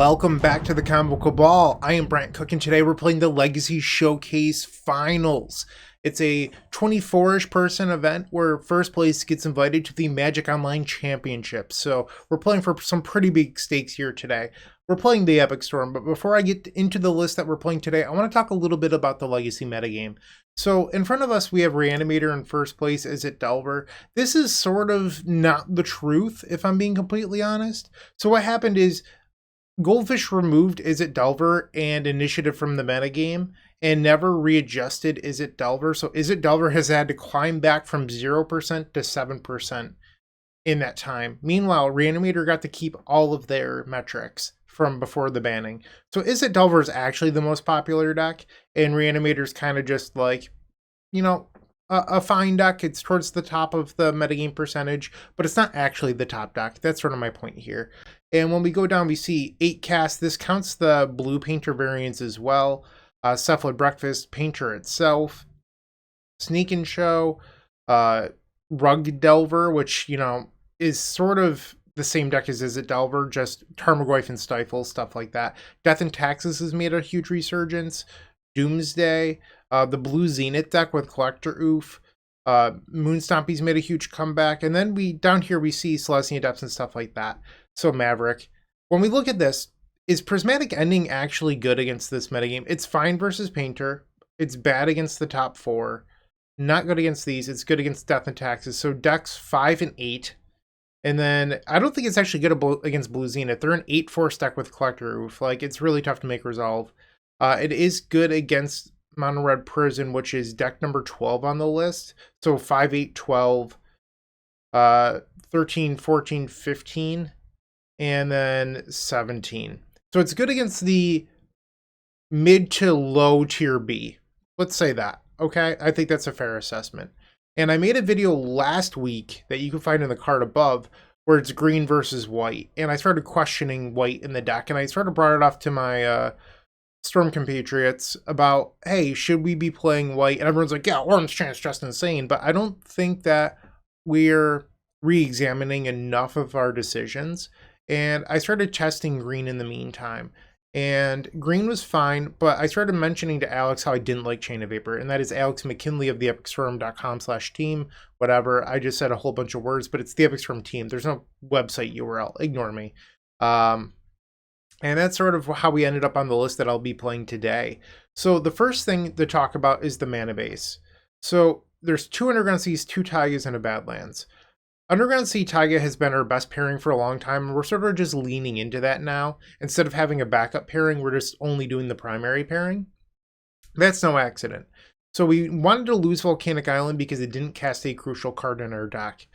Welcome back to the Combo Cabal. I am Bryant Cook, and today we're playing the Legacy Showcase Finals. It's a 24-ish person event where first place gets invited to the Magic Online Championship. So we're playing for some pretty big stakes here today. We're playing the Epic Storm, but before I get into the list that we're playing today, I want to talk a little bit about the Legacy metagame. So in front of us, we have Reanimator in first place. Is it Delver? This is sort of not the truth, if I'm being completely honest. So what happened is Goldfish removed Is It Delver and Initiative from the metagame and never readjusted Is It Delver. So Is It Delver has had to climb back from 0% to 7% in that time. Meanwhile, Reanimator got to keep all of their metrics from before the banning. So Is It Delver is actually the most popular deck, and Reanimator's kind of just like, you know, a fine deck. It's towards the top of the metagame percentage, but it's not actually the top deck. That's sort of my point here. And when we go down, we see 8 cast. This counts the blue painter variants as well. Cephalid Breakfast, Painter itself, Sneak and Show, Rug Delver, which, you know, is sort of the same deck as Is It Delver, just Tarmogoyf and Stifle, stuff like that. Death and Taxes has made a huge resurgence. Doomsday, the Blue Zenith deck with Collector Oof. Moonstompy's made a huge comeback. And then down here we see Celestian Adepts and stuff like that. So Maverick. When we look at this, is Prismatic Ending actually good against this metagame? It's fine versus Painter. It's bad against the top 4. Not good against these. It's good against Death and Taxes. So decks 5 and 8. And then I don't think it's actually good against Blue Zenith. They're an 8-4 deck with Collector Roof. Like, it's really tough to make resolve. It is good against Mono Red Prison, which is deck number 12 on the list. So 5, 8, 12, 13, 14, 15. And then 17. So it's good against the mid to low tier B. Let's say that. Okay, I think that's a fair assessment. And I made a video last week that you can find in the card above where it's green versus white. And I started questioning white in the deck. And I sort of brought it off to my Storm compatriots about, hey, should we be playing white? And everyone's like, yeah, orange chance just insane. But I don't think that we're re-examining enough of our decisions. And I started testing green in the meantime. And green was fine, but I started mentioning to Alex how I didn't like Chain of Vapor. And that is Alex McKinley of the epicstorm.com/team. Whatever. I just said a whole bunch of words, but it's the Epic Storm team. There's no website URL. Ignore me. And that's sort of how we ended up on the list that I'll be playing today. So the first thing to talk about is the Manabase. So there's 2 Underground Seas, 2 Taigas, and a Badlands. Underground Sea Taiga has been our best pairing for a long time, and we're sort of just leaning into that now. Instead of having a backup pairing, we're just only doing the primary pairing. That's no accident. So we wanted to lose Volcanic Island because it didn't cast a crucial card in our deck.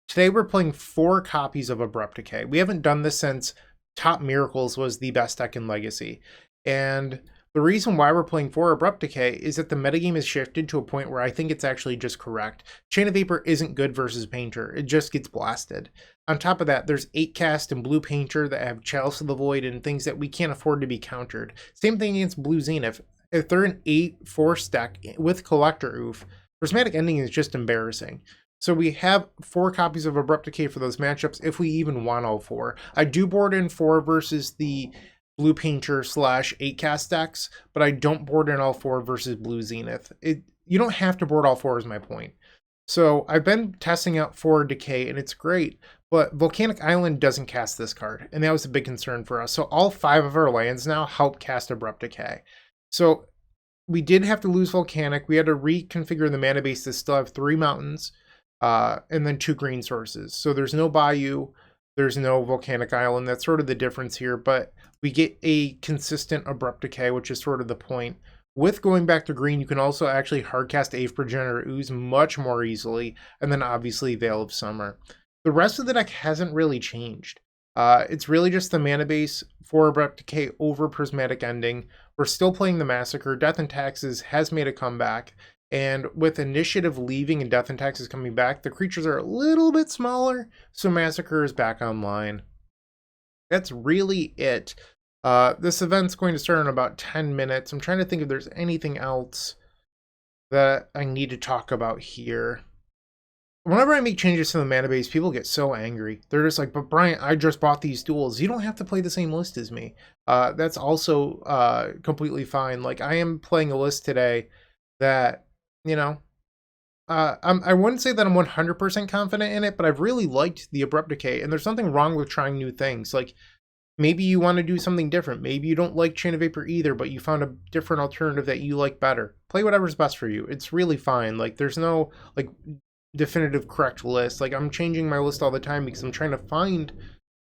Today we're playing 4 copies of Abrupt Decay. We haven't done this since Top Miracles was the best deck in Legacy. And the reason why we're playing 4 Abrupt Decay is that the metagame has shifted to a point where I think it's actually just correct. Chain of Vapor isn't good versus Painter. It just gets blasted. On top of that, there's 8 cast and Blue Painter that have Chalice of the Void and things that we can't afford to be countered. Same thing against Blue Zenith. If they're an 8-4 deck with Collector Oof, Prismatic Ending is just embarrassing. So we have 4 copies of Abrupt Decay for those matchups if we even want all 4. I do board in 4 versus the Blue Painter / 8 cast decks, but I don't board in all 4 versus Blue Zenith. You don't have to board all 4 is my point. So I've been testing out 4 Decay and it's great, but Volcanic Island doesn't cast this card, and that was a big concern for us. So all 5 of our lands now help cast Abrupt Decay. So we did have to lose Volcanic. We had to reconfigure the mana base to still have 3 mountains and then 2 green sources. So there's no Bayou. There's no Volcanic Island. That's sort of the difference here, but we get a consistent Abrupt Decay, which is sort of the point. With going back to green, you can also actually hardcast Ave Progenitor Ooze much more easily, and then obviously Veil of Summer. The rest of the deck hasn't really changed. It's really just the mana base for Abrupt Decay over Prismatic Ending. We're still playing the Massacre. Death and Taxes has made a comeback. And with Initiative leaving and Death and Taxes coming back, the creatures are a little bit smaller, so Massacre is back online. That's really it. This event's going to start in about 10 minutes. I'm trying to think if there's anything else that I need to talk about here. whenever I make changes to the mana base, people get so angry. They're just like, but Bryant, I just bought these duels. You don't have to play the same list as me. That's also completely fine. Like, I am playing a list today that, you know, I wouldn't say that I'm 100% confident in it, but I've really liked the Abrupt Decay, and there's nothing wrong with trying new things. Like, maybe you want to do something different. Maybe you don't like Chain of Vapor either, but you found a different alternative that you like better. Play whatever's best for you. It's really fine. Like, there's no, like, definitive correct list. Like, I'm changing my list all the time because I'm trying to find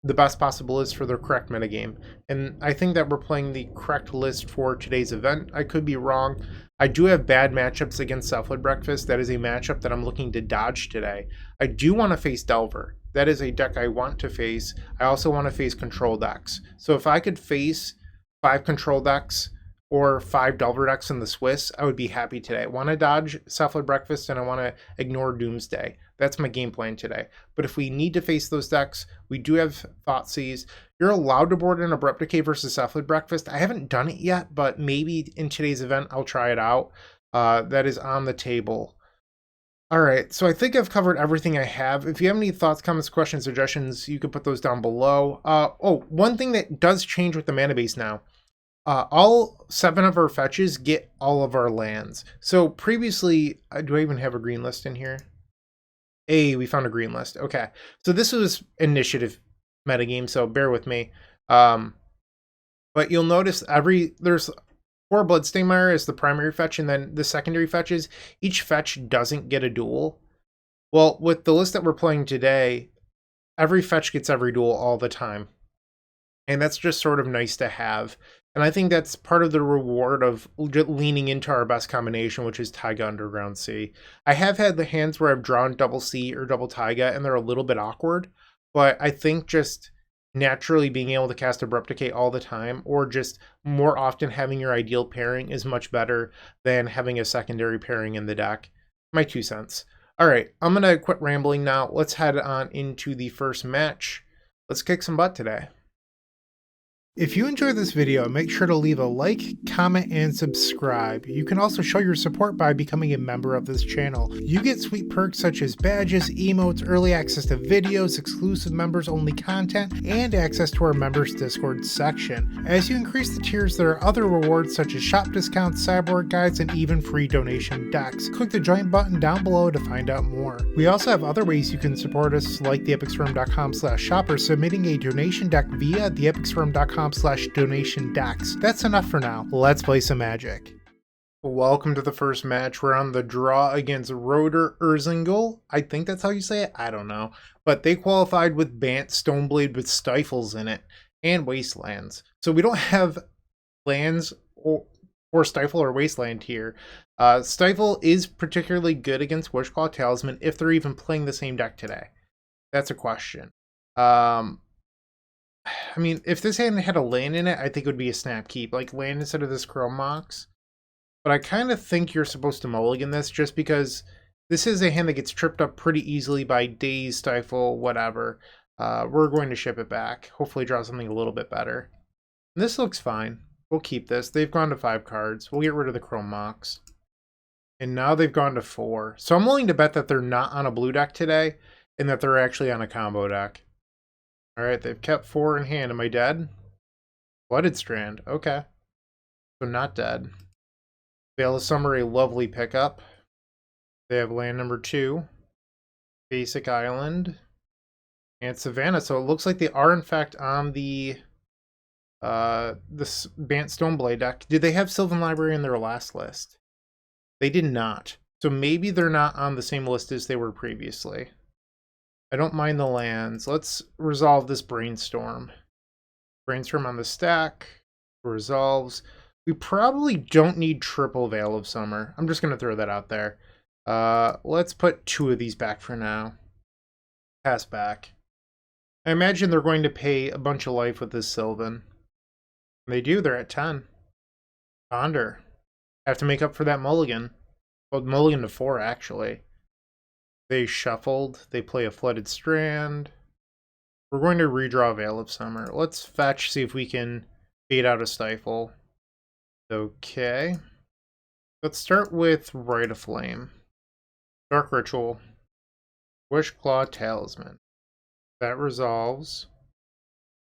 the best possible list for the correct metagame. And I think that we're playing the correct list for today's event. I could be wrong. I do have bad matchups against Cephalid Breakfast. That is a matchup that I'm looking to dodge today. I do want to face Delver. That is a deck I want to face. I also want to face control decks. So if I could face 5 control decks or 5 Delver decks in the Swiss, I would be happy today. I want to dodge Cephalid Breakfast and I want to ignore Doomsday. That's my game plan today. But if we need to face those decks, we do have Thoughtseize. You're allowed to board an Abrupt Decay versus Cephalid Breakfast. I haven't done it yet, but maybe in today's event I'll try it out. That is on the table. All right, so I think I've covered everything I have. If you have any thoughts, comments, questions, suggestions, you can put those down below. One thing that does change with the mana base now. All 7 of our fetches get all of our lands. So previously, do I even have a green list in here? Hey, we found a green list. Okay, so this was initiative metagame, so bear with me. But you'll notice there's 4 Bloodstain Mire as the primary fetch, and then the secondary fetches, each fetch doesn't get a duel. Well, with the list that we're playing today, every fetch gets every duel all the time. And that's just sort of nice to have. And I think that's part of the reward of leaning into our best combination, which is Taiga Underground Sea. I have had the hands where I've drawn double Sea or double Taiga, and they're a little bit awkward. But I think just naturally being able to cast Abrupt Decay all the time, or just more often having your ideal pairing, is much better than having a secondary pairing in the deck. My 2 cents. All right, I'm going to quit rambling now. Let's head on into the first match. Let's kick some butt today. If you enjoyed this video, make sure to leave a like, comment, and subscribe. You can also show your support by becoming a member of this channel. You get sweet perks such as badges, emotes, early access to videos, exclusive members-only content, and access to our members Discord section. As you increase the tiers, there are other rewards such as shop discounts, cyborg guides, and even free donation decks. Click the join button down below to find out more. We also have other ways you can support us, like theepicstorm.com/shop or submitting a donation deck via theepicstorm.com/donation decks. That's enough for now. Let's play some Magic. Welcome to the first match. We're on the draw against Rotor Urzingel. I think that's how you say it. I don't know. But they qualified with Bant Stoneblade with Stifles in it and Wastelands. So we don't have lands or Stifle or Wasteland here. Stifle is particularly good against Wishclaw Talisman if they're even playing the same deck today. That's a question. I mean, if this hand had a land in it, I think it would be a snap keep. Like, land instead of this Chrome Mox. But I kind of think you're supposed to mulligan this just because this is a hand that gets tripped up pretty easily by Daze, Stifle, whatever. We're going to ship it back. Hopefully draw something a little bit better. And this looks fine. We'll keep this. They've gone to 5 cards. We'll get rid of the Chrome Mox. And now they've gone to 4. So I'm willing to bet that they're not on a blue deck today and that they're actually on a combo deck. Alright, they've kept 4 in hand. Am I dead? Blooded Strand. Okay. So not dead. Veil of Summer, a lovely pickup. They have land number 2. Basic Island. And Savannah. So it looks like they are in fact on the this Bant Stoneblade deck. Did they have Sylvan Library in their last list? They did not. So maybe they're not on the same list as they were previously. I don't mind the lands. Let's resolve this Brainstorm. Brainstorm on the stack. Resolves. We probably don't need triple Veil of Summer. I'm just going to throw that out there. Let's put 2 of these back for now. Pass back. I imagine they're going to pay a bunch of life with this Sylvan. They do. They're at 10. Ponder. Have to make up for that mulligan. Well, mulligan to 4, actually. They shuffled. They play a Flooded Strand. We're going to redraw Veil of Summer. Let's fetch, see if we can bait out a Stifle. Okay. Let's start with Rite of Flame. Dark Ritual. Wishclaw Talisman. That resolves.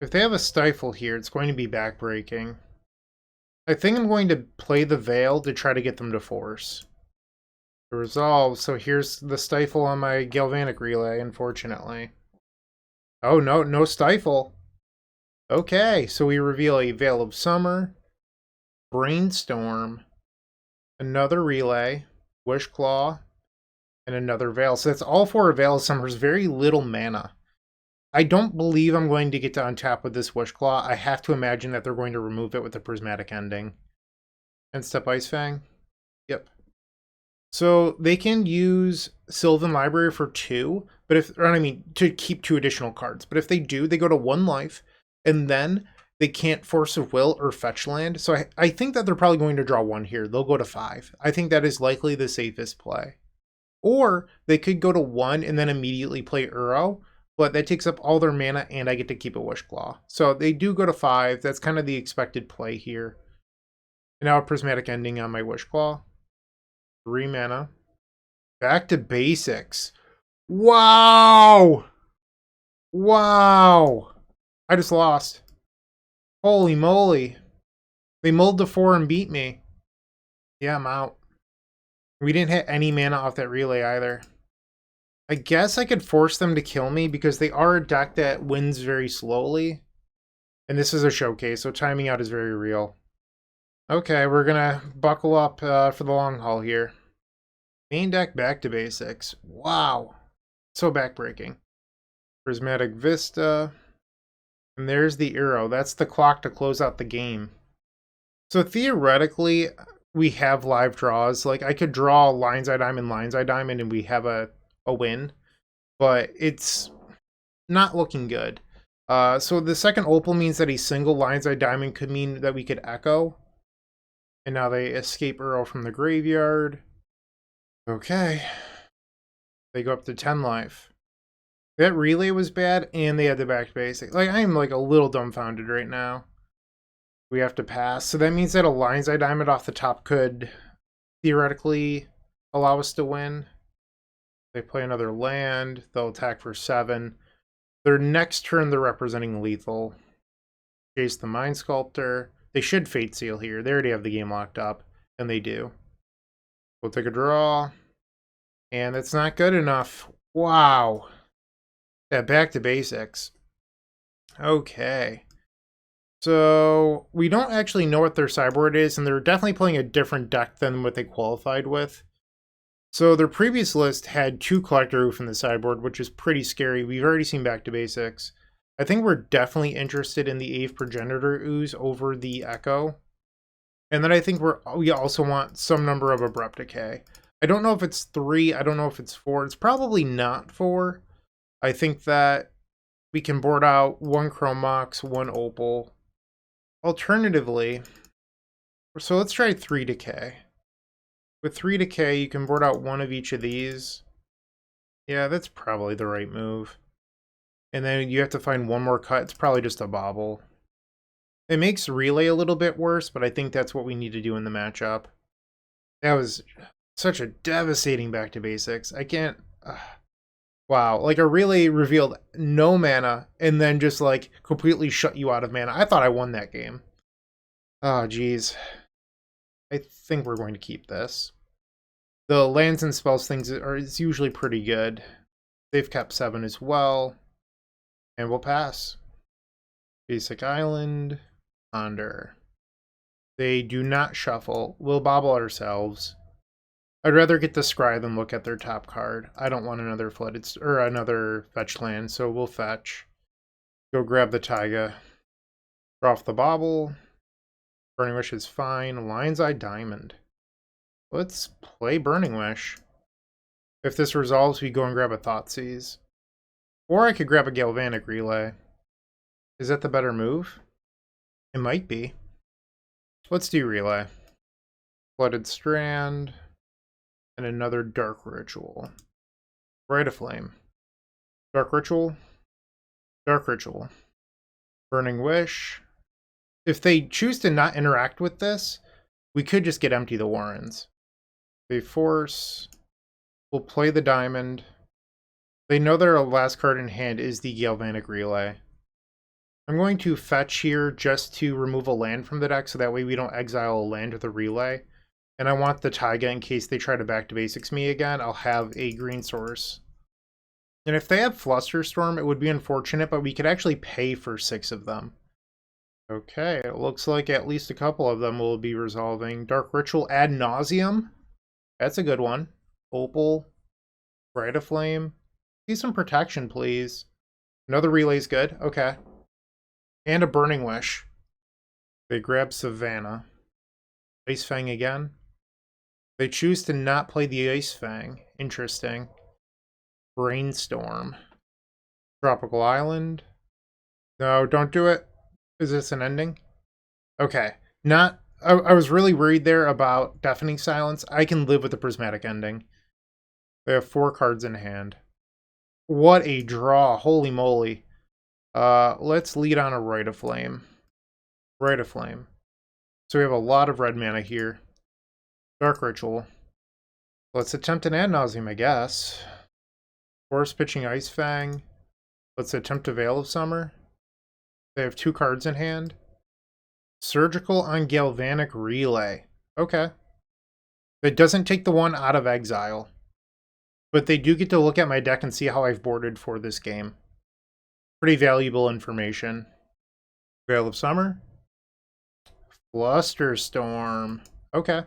If they have a Stifle here, it's going to be backbreaking. I think I'm going to play the Veil to try to get them to force. Resolve, so here's the Stifle on my Galvanic Relay, unfortunately. Oh, no, no Stifle. Okay, so we reveal a Veil of Summer, Brainstorm, another Relay, Wishclaw, and another Veil. So that's all 4 Veil of Summers, very little mana. I don't believe I'm going to get to untap with this Wishclaw. I have to imagine that they're going to remove it with a Prismatic Ending. And Step Ice Fang? Yep. So they can use Sylvan Library for 2, but to keep 2 additional cards. But if they do, they go to 1 life, and then they can't Force of Will or fetch land. So I think that they're probably going to draw 1 here. They'll go to 5. I think that is likely the safest play. Or they could go to 1 and then immediately play Uro, but that takes up all their mana and I get to keep a Wishclaw. So they do go to 5. That's kind of the expected play here. And now a Prismatic Ending on my Wishclaw. 3 mana. Back to basics. Wow! Wow! I just lost. Holy moly. They mulled to 4 and beat me. Yeah, I'm out. We didn't hit any mana off that relay either. I guess I could force them to kill me because they are a deck that wins very slowly. And this is a showcase, so timing out is very real. Okay, we're gonna buckle up for the long haul here. Main deck back to basics. Wow. So backbreaking. Prismatic Vista. And there's the Uro. That's the clock to close out the game. So theoretically, we have live draws. Like, I could draw Lion's Eye Diamond, Lion's Eye Diamond, and we have a win. But it's not looking good. So the second Opal means that a single Lion's Eye Diamond could mean that we could Echo. And now they escape Uro from the graveyard. Okay. They go up to 10 life. That relay was bad, and they had the back to basic. Like, I am like a little dumbfounded right now. We have to pass. So that means that a Lion's Eye Diamond off the top could theoretically allow us to win. They play another land. They'll attack for 7. Their next turn, they're representing lethal. Chase the Mind Sculptor. They should Fate Seal here. They already have the game locked up, and they do. We'll take a draw. And that's not good enough. Wow. Yeah, back to basics. Okay. So, we don't actually know what their sideboard is, and they're definitely playing a different deck than what they qualified with. So, their previous list had 2 Collector Roof in the sideboard, which is pretty scary. We've already seen back to basics. I think we're definitely interested in the Ave Progenitor Ooze over the Echo. And then I think we also want some number of Abrupt Decay. I don't know if it's 3, I don't know if it's 4. It's probably not 4. I think that we can board out 1 Chrome Mox, 1 Opal. Alternatively, so let's try 3 Decay. With 3 Decay, you can board out 1 of each of these. Yeah, that's probably the right move. And then you have to find 1 more cut. It's probably just a Bobble. It makes Relay a little bit worse, but I think that's what we need to do in the matchup. That was such a devastating back to basics. I can't... Wow, like a Relay revealed no mana and then just like completely shut you out of mana. I thought I won that game. Oh, geez. I think we're going to keep this. The lands and spells things is usually pretty good. They've kept 7 as well. And we'll pass. Basic Island. Ponder. They do not shuffle. We'll bobble ourselves. I'd rather get the Scry than look at their top card. I don't want another flooded or another fetch land, so we'll fetch. Go grab the Taiga. Draw off the Bobble. Burning Wish is fine. Lion's Eye Diamond. Let's play Burning Wish. If this resolves, we go and grab a Thoughtseize. Or I could grab a Galvanic Relay. Is that the better move? It might be. Let's do Relay. Flooded Strand. And another Dark Ritual. Rite of Flame. Dark Ritual. Dark Ritual. Burning Wish. If they choose to not interact with this, we could just get Empty the Warrens. They force. We'll play the Diamond. They know their last card in hand is the Galvanic Relay. I'm going to fetch here just to remove a land from the deck, so that way we don't exile a land with a relay. And I want the Taiga in case they try to back to basics me again. I'll have a green source. And if they have Flusterstorm, it would be unfortunate, but we could actually pay for 6 of them. Okay, it looks like at least a couple of them will be resolving. Dark Ritual, Ad Nauseam. That's a good one. Opal, Rite of Flame. See some protection, please. Another relay's good. Okay. And a Burning Wish. They grab Savannah. Ice Fang again. They choose to not play the Ice Fang. Interesting. Brainstorm. Tropical Island. No, don't do it. Is this an ending? Okay. Not. I was really worried there about Deafening Silence. I can live with the Prismatic ending. They have 4 cards in hand. What a draw. Holy moly. Let's lead on a Rite of Flame. Rite of Flame. So we have a lot of red mana here. Dark Ritual. Let's attempt an Ad Nauseam, I guess. Forest Pitching Ice Fang. Let's attempt a Veil of Summer. They have 2 cards in hand. Surgical on Galvanic Relay. Okay. It doesn't take the 1 out of exile. But they do get to look at my deck and see how I've boarded for this game. Pretty valuable information. Veil of Summer. Flusterstorm. Okay.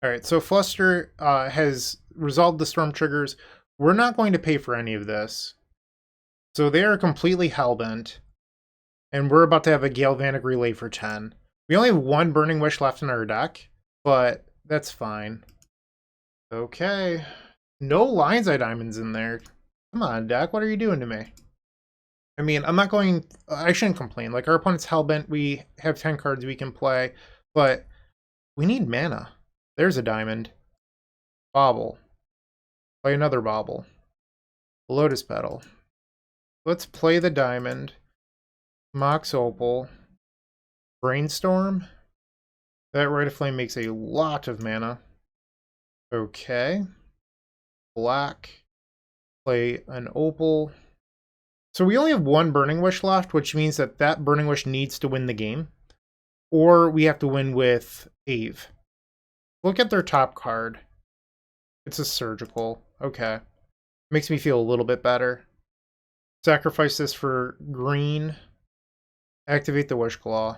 Alright, so Fluster has resolved the storm triggers. We're not going to pay for any of this. So they are completely hellbent. And we're about to have a Galvanic Relay for 10. We only have 1 Burning Wish left in our deck, but that's fine. Okay. No Lion's Eye Diamonds in there. Come on, deck. What are you doing to me? I mean, I shouldn't complain. Like, our opponent's hellbent. We have 10 cards we can play, but we need mana. There's a diamond. Bauble. Play another Bauble. Lotus Petal. Let's play the diamond. Mox Opal. Brainstorm. That Rite of Flame makes a lot of mana. Okay. Black. Play an Opal. So we only have 1 Burning Wish left, which means that that Burning Wish needs to win the game. Or we have to win with Ave. Look at their top card. It's a Surgical. Okay. Makes me feel a little bit better. Sacrifice this for green. Activate the Wish Claw.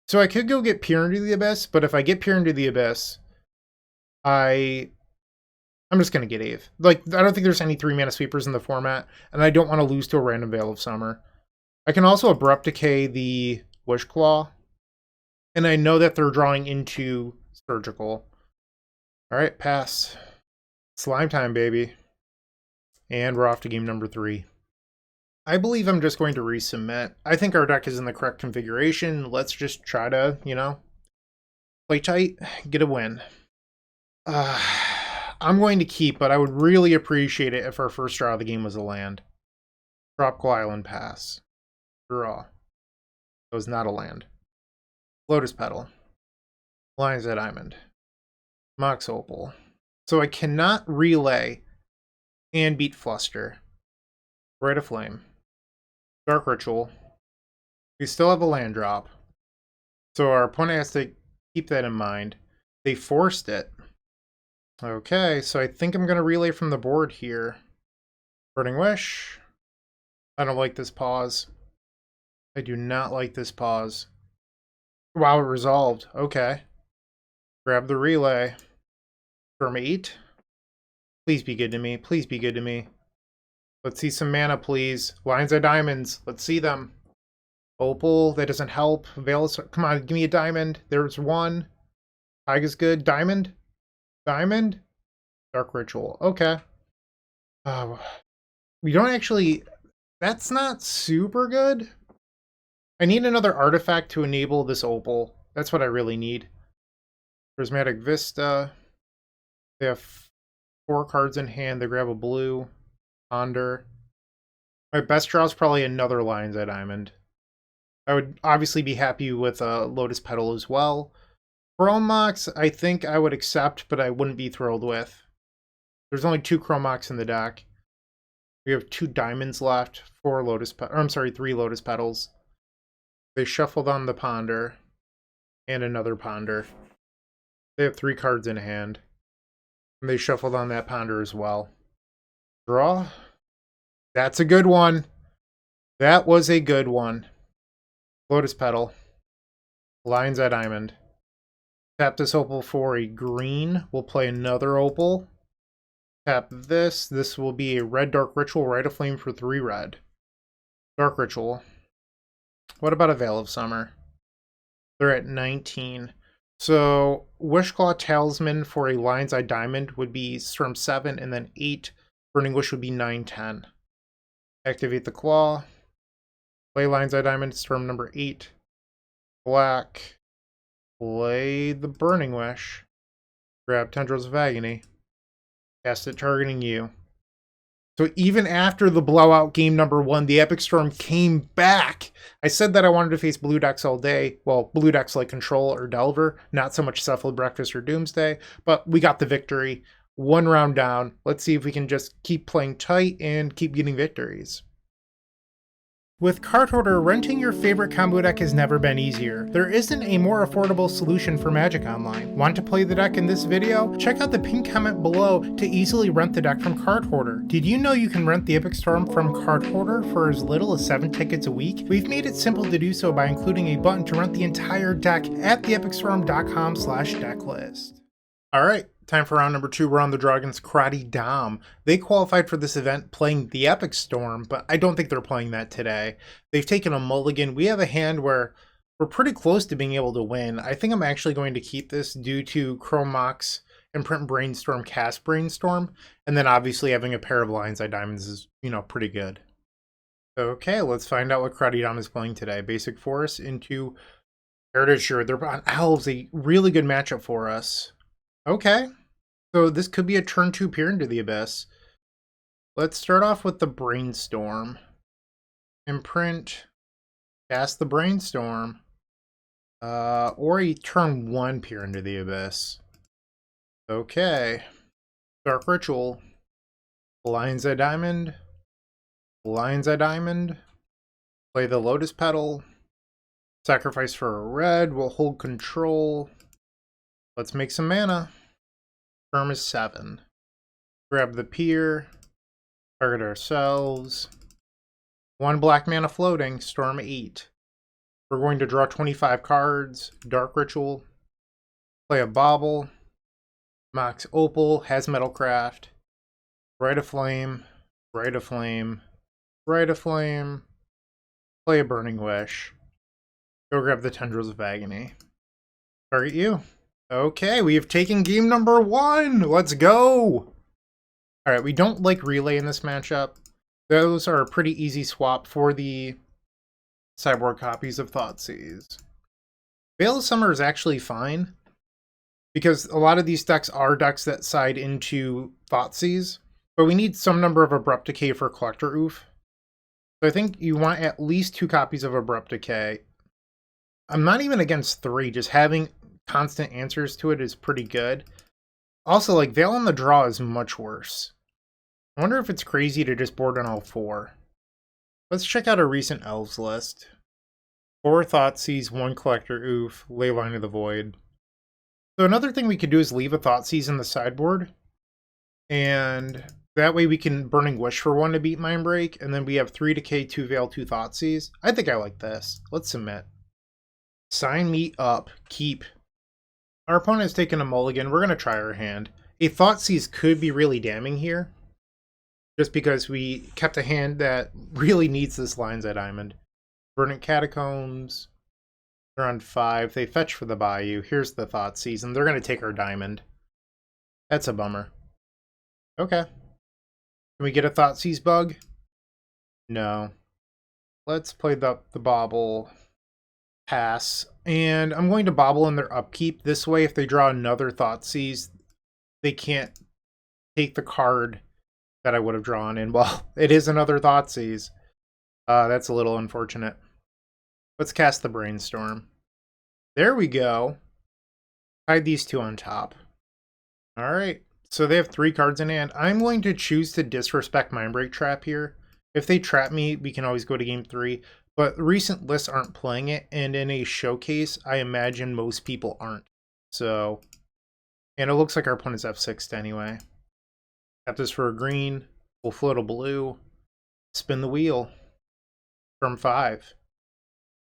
So I could go get Peer into the Abyss, but if I get Peer into the Abyss, I'm just going to get Ave. Like, I don't think there's any 3-mana sweepers in the format, and I don't want to lose to a random Veil of Summer. I can also Abrupt Decay the Wish Claw, and I know that they're drawing into Surgical. Alright, pass. Slime time, baby. And we're off to game number 3. I believe I'm just going to resubmit. I think our deck is in the correct configuration. Let's just try to, play tight, get a win. I'm going to keep, but I would really appreciate it if our first draw of the game was a land. Tropical Island pass. Draw. It was not a land. Lotus Petal. Lion's Eye Diamond. Mox Opal. So I cannot relay and beat Fluster. Rite of Flame. Dark Ritual. We still have a land drop. So our opponent has to keep that in mind. They forced it. Okay, so I think I'm going to relay from the board here. Burning Wish. I don't like this pause. I do not like this pause. Wow, it resolved. Okay. Grab the relay. Firm 8. Please be good to me. Please be good to me. Let's see some mana, please. Lion's Eye Diamonds. Let's see them. Opal. That doesn't help. Veil. Come on, give me a diamond. There's 1. Taiga's good. Diamond. Diamond. Dark Ritual. Okay. We don't actually... That's not super good. I need another artifact to enable this Opal. That's what I really need. Prismatic Vista. They have 4 cards in hand. They grab a blue. Ponder. My best draw is probably another Lion's Eye Diamond. I would obviously be happy with a Lotus Petal as well. Chrome Mox, I think I would accept, but I wouldn't be thrilled with. There's only 2 Chrome Mox in the deck. We have 2 diamonds left, 4 lotus, I'm sorry, 3 lotus petals. They shuffled on the ponder, and another ponder. They have 3 cards in hand. And they shuffled on that ponder as well. Draw. That's a good one. That was a good one. Lotus petal. Lion's Eye Diamond. Tap this opal for a green. We'll play another opal. Tap this. This will be a red Dark Ritual, Rite of Flame for 3 red. Dark Ritual. What about a Veil of Summer? They're at 19. So Wishclaw Talisman for a Lion's Eye Diamond would be from 7, and then 8. Burning Wish would be 9, 10. Activate the Claw. Play Lion's Eye Diamond, Storm number 8. Black. Play the Burning Wish. Grab Tendrils of Agony. Cast it targeting you. So even after the blowout game number 1, the Epic Storm came back. I said that I wanted to face blue decks all day. Well, blue decks like Control or Delver, not so much Cephalid Breakfast or Doomsday, but we got the victory. 1 round down. Let's see if we can just keep playing tight and keep getting victories. With Card Hoarder, renting your favorite combo deck has never been easier. There isn't a more affordable solution for Magic Online. Want to play the deck in this video? Check out the pinned comment below to easily rent the deck from Card Hoarder. Did you know you can rent the Epic Storm from Card Hoarder for as little as 7 tickets a week? We've made it simple to do so by including a button to rent the entire deck at theepicstorm.com/decklist. Alright, time for round number 2. We're on the draw against karatedom. They qualified for this event playing the Epic Storm, but I don't think they're playing that today. They've taken a mulligan. We have a hand where we're pretty close to being able to win. I think I'm actually going to keep this due to Chrome Mox, Imprint Brainstorm, Cast Brainstorm, and then obviously having a pair of Lion's Eye Diamonds is, pretty good. Okay, let's find out what karatedom is playing today. Basic Forest into Heritage. Sure, they're on Elves, a really good matchup for us. Okay, so this could be a turn 2 Peer into the Abyss. Let's start off with the Brainstorm. Imprint, cast the Brainstorm, or a turn 1 Peer into the Abyss. Okay, Dark Ritual, Lion's Eye Diamond, Lion's Eye Diamond, play the Lotus Petal, sacrifice for a red, we'll hold Control. Let's make some mana. Term is 7. Grab the Peer. Target ourselves. 1 black mana floating. Storm 8. We're going to draw 25 cards. Dark Ritual. Play a Bauble. Mox Opal. Has Metalcraft. Rite of Flame. Rite of Flame. Rite of Flame. Play a Burning Wish. Go grab the Tendrils of Agony. Target you. Okay, we have taken game number 1. Let's go. All right, we don't like Relay in this matchup. Those are a pretty easy swap for the sideboard copies of Thoughtseize. Veil of Summer is actually fine because a lot of these decks are decks that side into Thoughtseize, but we need some number of Abrupt Decay for Collector Oof. So I think you want at least 2 copies of Abrupt Decay. I'm not even against 3, just having constant answers to it is pretty good. Also, like, Veil on the Draw is much worse. I wonder if it's crazy to just board on all 4. Let's check out a recent Elves list. 4 Thoughtseize, 1 Collector Oof, Leyline of the Void. So another thing we could do is leave a Thoughtseize in the sideboard, and that way we can Burning Wish for 1 to beat Mindbreak, and then we have 3 Decay, 2 Veil, 2 Thoughtseize. I think I like this. Let's submit. Sign me up. Keep. Our opponent has taken a mulligan. We're going to try our hand. A Thoughtseize could be really damning here, just because we kept a hand that really needs this Lion's Eye Diamond. Verdant Catacombs. They're on 5. They fetch for the Bayou. Here's the Thoughtseize, and they're going to take our diamond. That's a bummer. Okay. Can we get a Thoughtseize bug? No. Let's play the Bauble. Pass. And I'm going to Bauble in their upkeep. This way, if they draw another Thoughtseize, they can't take the card that I would have drawn. And, well, it is another Thoughtseize. That's a little unfortunate. Let's cast the Brainstorm. There we go. Hide these 2 on top. Alright. So they have 3 cards in hand. I'm going to choose to disrespect Mindbreak Trap here. If they trap me, we can always go to game 3. But recent lists aren't playing it, and in a showcase, I imagine most people aren't. So, and it looks like our opponent's F6'd anyway. Got this for a green. We'll float a blue. Spin the wheel. From 5.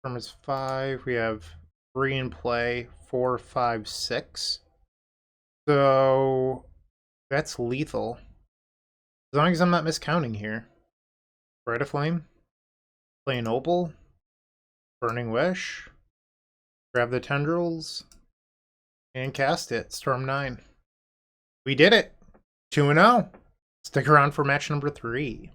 From is 5. We have 3 in play. 4, 5, 6. So that's lethal. As long as I'm not miscounting here. Rite of Flame. Play an Opal. Burning Wish. Grab the Tendrils. And cast it. Storm 9. We did it! 2-0. Stick around for match number 3.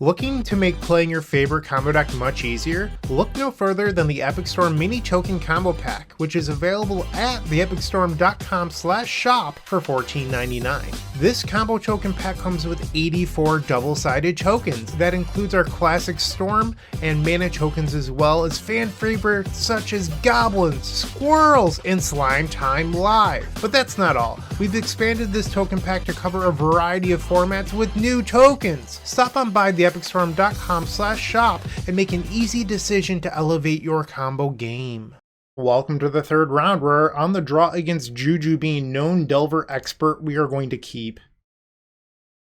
Looking to make playing your favorite combo deck much easier? Look no further than the Epic Storm Mini Token Combo Pack, which is available at theepicstorm.com/shop for $14.99. This combo token pack comes with 84 double-sided tokens. That includes our classic Storm and mana tokens, as well as fan favorites such as Goblins, Squirrels, and Slime Time Live. But that's not all. We've expanded this token pack to cover a variety of formats with new tokens. Stop on by theepicstorm.com/shop and make an easy decision to elevate your combo game. Welcome to the 3rd round. We're on the draw against Juju, being known Delver expert. We are going to keep.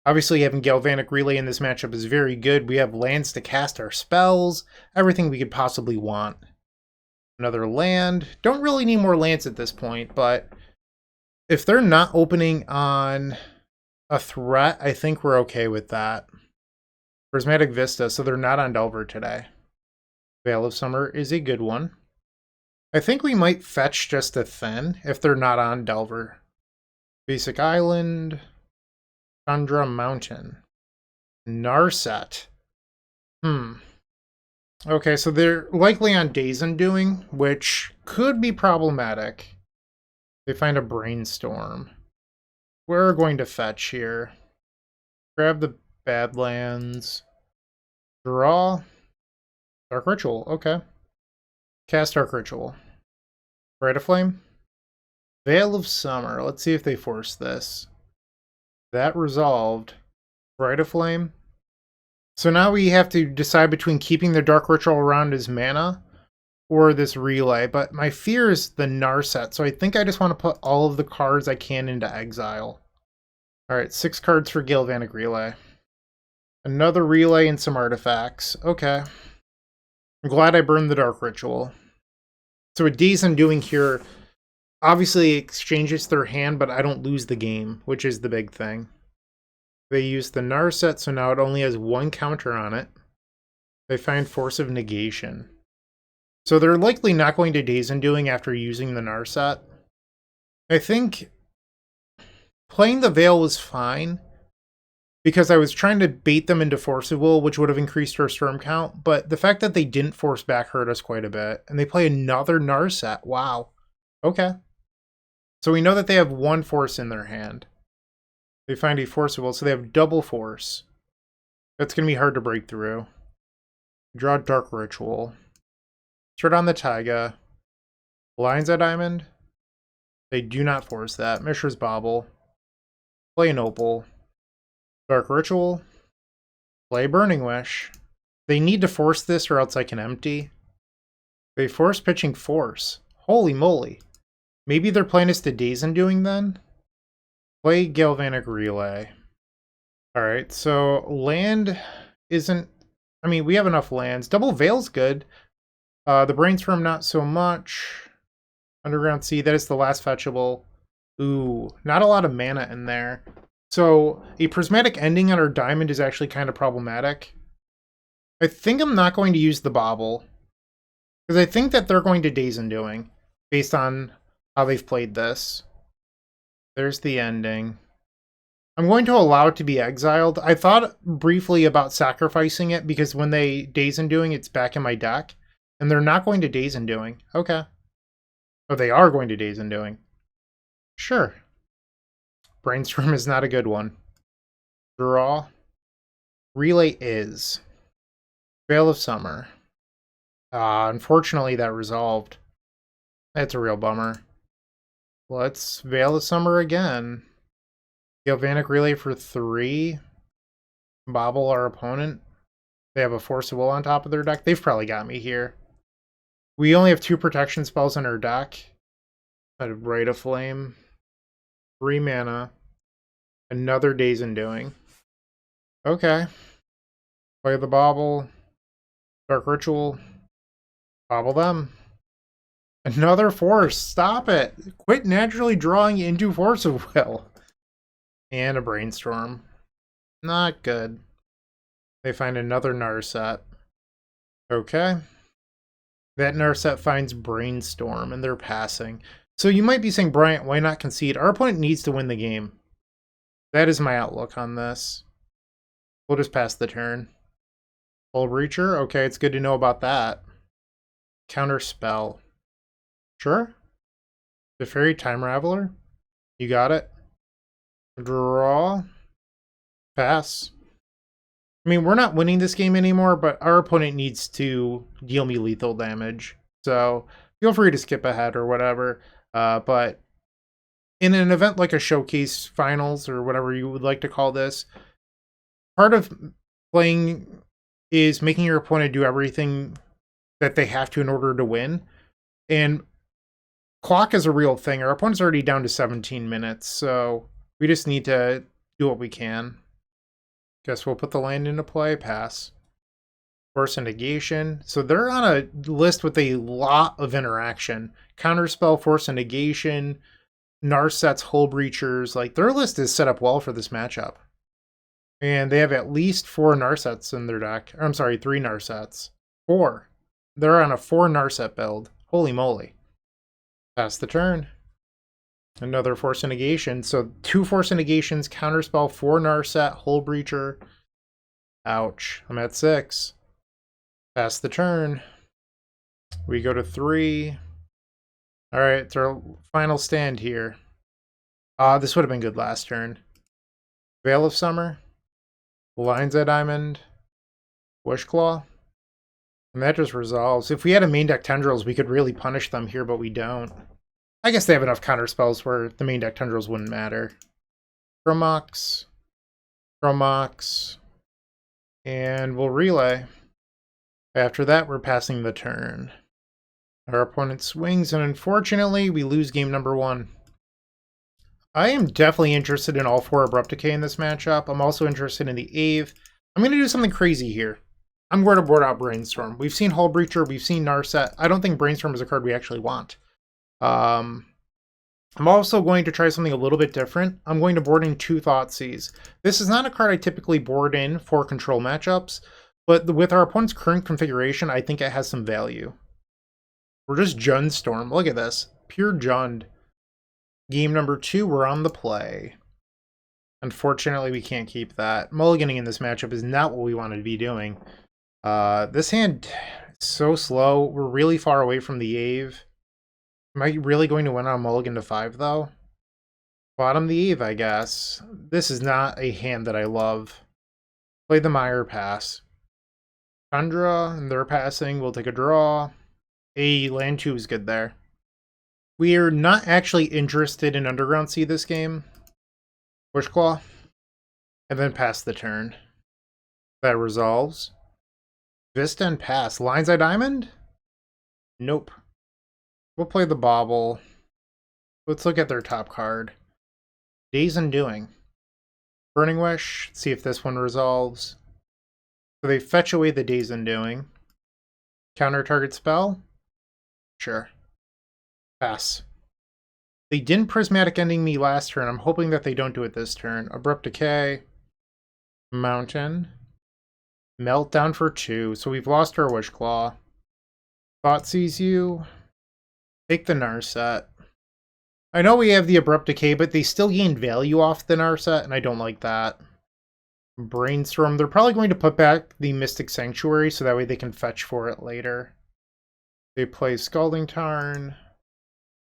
Obviously, having Galvanic Relay in this matchup is very good. We have lands to cast our spells, everything we could possibly want. Another land. Don't really need more lands at this point, but if they're not opening on a threat, I think we're okay with that. Prismatic Vista, so they're not on Delver today. Veil of Summer is a good one. I think we might fetch just a Thin if they're not on Delver. Basic Island. Tundra Mountain. Narset. Okay, so they're likely on Days Undoing, which could be problematic. They find a Brainstorm. We're going to fetch here. Grab the Badlands. Draw. Dark Ritual. Okay. Cast Dark Ritual. Rite of Flame. Veil of Summer. Let's see if they force this. That resolved. Rite of Flame. So now we have to decide between keeping the Dark Ritual around as mana or this Relay. But my fear is the Narset. So I think I just want to put all of the cards I can into exile. Alright, 6 cards for Galvanic Relay. Another Relay and some artifacts. Okay. I'm glad I burned the Dark Ritual. So what Days Undoing here obviously exchanges their hand, but I don't lose the game, which is the big thing. They use the Narset, so now it only has 1 counter on it. They find Force of Negation. So they're likely not going to Days Undoing after using the Narset. I think playing the Veil was fine, because I was trying to bait them into Force of Will, which would have increased our Storm count, but the fact that they didn't force back hurt us quite a bit. And they play another Narset. Wow. Okay. So we know that they have 1 force in their hand. They find a Force of Will, so they have double force. That's going to be hard to break through. Draw Dark Ritual. Start on the Taiga. Lion's Eye Diamond. They do not force that. Mishra's Bauble. Play an Opal. Dark Ritual. Play Burning Wish. They need to force this or else I can empty. They force pitching Force. Holy moly. Maybe their plan is to Days Undoing then? Play Galvanic Relay. Alright, so land isn't... I mean, we have enough lands. Double Veil's good. The Brainstorm not so much. Underground Sea, that is the last fetchable. Ooh, not a lot of mana in there. So, a Prismatic Ending on our Diamond is actually kind of problematic. I think I'm not going to use the Bauble, because I think that they're going to Days Undoing, based on how they've played this. There's the ending. I'm going to allow it to be exiled. I thought briefly about sacrificing it, because when they Days Undoing, it's back in my deck. And they're not going to Days Undoing. Okay. Oh, they are going to Days Undoing. Sure. Brainstorm is not a good one. Draw. Relay is. Veil of Summer. Unfortunately, that resolved. That's a real bummer. Let's Veil of Summer again. Galvanic Relay for 3. Bobble our opponent. They have a Force of Will on top of their deck. They've probably got me here. We only have 2 protection spells in our deck. A Rite of Flame. 3 mana. Another Days Undoing. Okay. Play the Bobble. Dark Ritual. Bobble them. Another Force. Stop it. Quit naturally drawing into Force of Will. And a Brainstorm. Not good. They find another Narset. Okay. That Narset finds Brainstorm, and they're passing. So you might be saying, Bryant, why not concede? Our opponent needs to win the game. That is my outlook on this. We'll just pass the turn. Hull Breacher? Okay, it's good to know about that. Counter Spell. Sure. The Fairy Time Raveler? You got it. Draw. Pass. I mean, we're not winning this game anymore, but our opponent needs to deal me lethal damage. So feel free to skip ahead or whatever. But in an event like a showcase finals or whatever you would like to call this, part of playing is making your opponent do everything that they have to in order to win. And clock is a real thing. Our opponent's already down to 17 minutes, so we just need to do what we can. Guess we'll put the land into play. Pass. Force and Negation. So they're on a list with a lot of interaction. Counterspell, Force and Negation, Narsets, Hull Breachers. Like, their list is set up well for this matchup. And they have at least 4 Narsets in their deck. I'm sorry, 3 Narsets. 4. They're on a 4 Narset build. Holy moly. Pass the turn. Another Force and Negation. So 2 Force and Negations, Counterspell, 4 Narset, Hull Breacher. Ouch. I'm at 6. Pass the turn. We go to 3. Alright, it's our final stand here. This would have been good last turn. Veil of Summer. Lion's Eye Diamond. Wishclaw. And that just resolves. If we had a main deck Tendrils, we could really punish them here, but we don't. I guess they have enough counter spells where the main deck Tendrils wouldn't matter. Chromox. Chromox. And we'll relay. After that, we're passing the turn. Our opponent swings, and unfortunately, we lose game number 1. I am definitely interested in all 4 Abrupt Decay in this matchup. I'm also interested in the Ave. I'm going to do something crazy here. I'm going to board out Brainstorm. We've seen Hull Breacher, we've seen Narset. I don't think Brainstorm is a card we actually want. I'm also going to try something a little bit different. I'm going to board in 2 Thoughtseize. This is not a card I typically board in for control matchups, but with our opponent's current configuration, I think it has some value. We're just Junstorm. Look at this. Pure Jund. Game number 2, we're on the play. Unfortunately, we can't keep that. Mulliganing in this matchup is not what we wanted to be doing. This hand is so slow. We're really far away from the Ave. Am I really going to win on mulligan to 5, though? Bottom the Eve, I guess. This is not a hand that I love. Play the Mire, pass. Tundra, and they're passing. We'll take a draw. Land 2 is good there. We are not actually interested in Underground Sea this game. Wishclaw. And then pass the turn. That resolves. Vista and pass. Lion's Eye Diamond? Nope. We'll play the Bobble. Let's look at their top card. Days Undoing. Burning Wish. See if this one resolves. So they fetch away the Days Undoing. Counter target spell? Sure. Pass. They didn't Prismatic Ending me last turn. I'm hoping that they don't do it this turn. Abrupt Decay. Mountain. Meltdown for 2. So we've lost our Wishclaw. Thoughtseize you. Take the Narset. I know we have the Abrupt Decay, but they still gain value off the Narset, and I don't like that. Brainstorm. They're probably going to put back the Mystic Sanctuary, so that way they can fetch for it later. They play Scalding Tarn.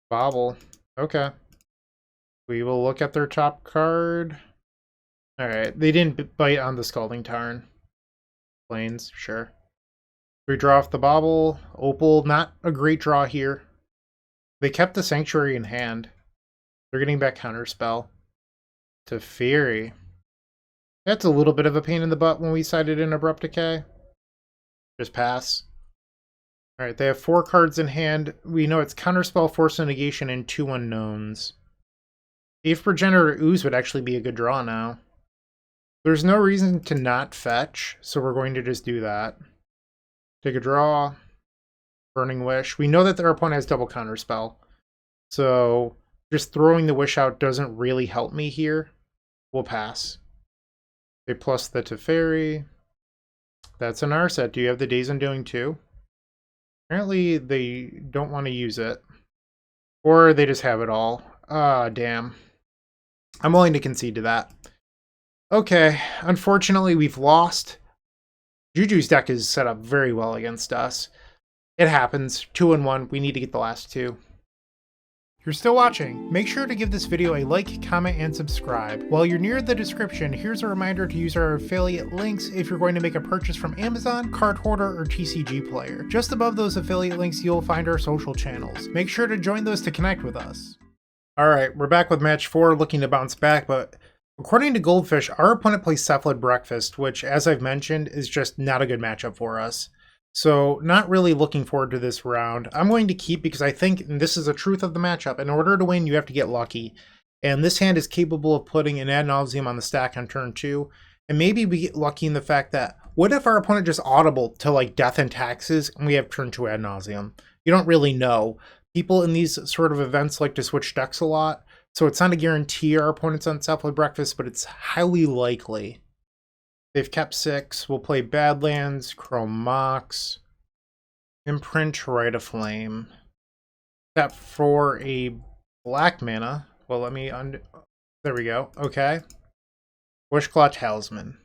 Bobble. Okay. We will look at their top card. Alright, they didn't bite on the Scalding Tarn. Plains, sure. We draw off the Bobble. Opal, not a great draw here. They kept the Sanctuary in hand. They're getting back Counterspell. Teferi. That's a little bit of a pain in the butt when we sided in Abrupt Decay. Just pass. Alright, they have 4 cards in hand. We know it's Counterspell, Force of Negation, and 2 unknowns. If Progenitor Ooze would actually be a good draw now. There's no reason to not fetch, so we're going to just do that. Take a draw. Burning Wish. We know that their opponent has double Counterspell. So just throwing the Wish out doesn't really help me here. We'll pass. They plus the Teferi. That's an Narset. Do you have the Days Undoing too? Apparently they don't want to use it. Or they just have it all. Ah, damn. I'm willing to concede to that. Okay, unfortunately we've lost. Juju's deck is set up very well against us. It happens. 2-1. We need to get the last 2. If you're still watching, make sure to give this video a like, comment, and subscribe. While you're near the description, here's a reminder to use our affiliate links if you're going to make a purchase from Amazon, Card Hoarder, or TCG Player. Just above those affiliate links, you'll find our social channels. Make sure to join those to connect with us. Alright, we're back with match 4, looking to bounce back, but according to Goldfish, our opponent plays Cephalid Breakfast, which, as I've mentioned, is just not a good matchup for us. So, not really looking forward to this round. I'm going to keep because I think, and this is the truth of the matchup, in order to win, you have to get lucky. And this hand is capable of putting an Ad Nauseam on the stack on turn 2. And maybe we get lucky in the fact that, what if our opponent just audible to like Death and Taxes, and we have turn 2 Ad Nauseam? You don't really know. People in these sort of events like to switch decks a lot, so it's not a guarantee our opponent's on Cephalid Breakfast, but it's highly likely. They've kept 6. We'll play Badlands, Chrome Mox, Imprint, Rite of Flame. Tap for a black mana. Well, let me there we go. Okay. Wishclaw Talisman.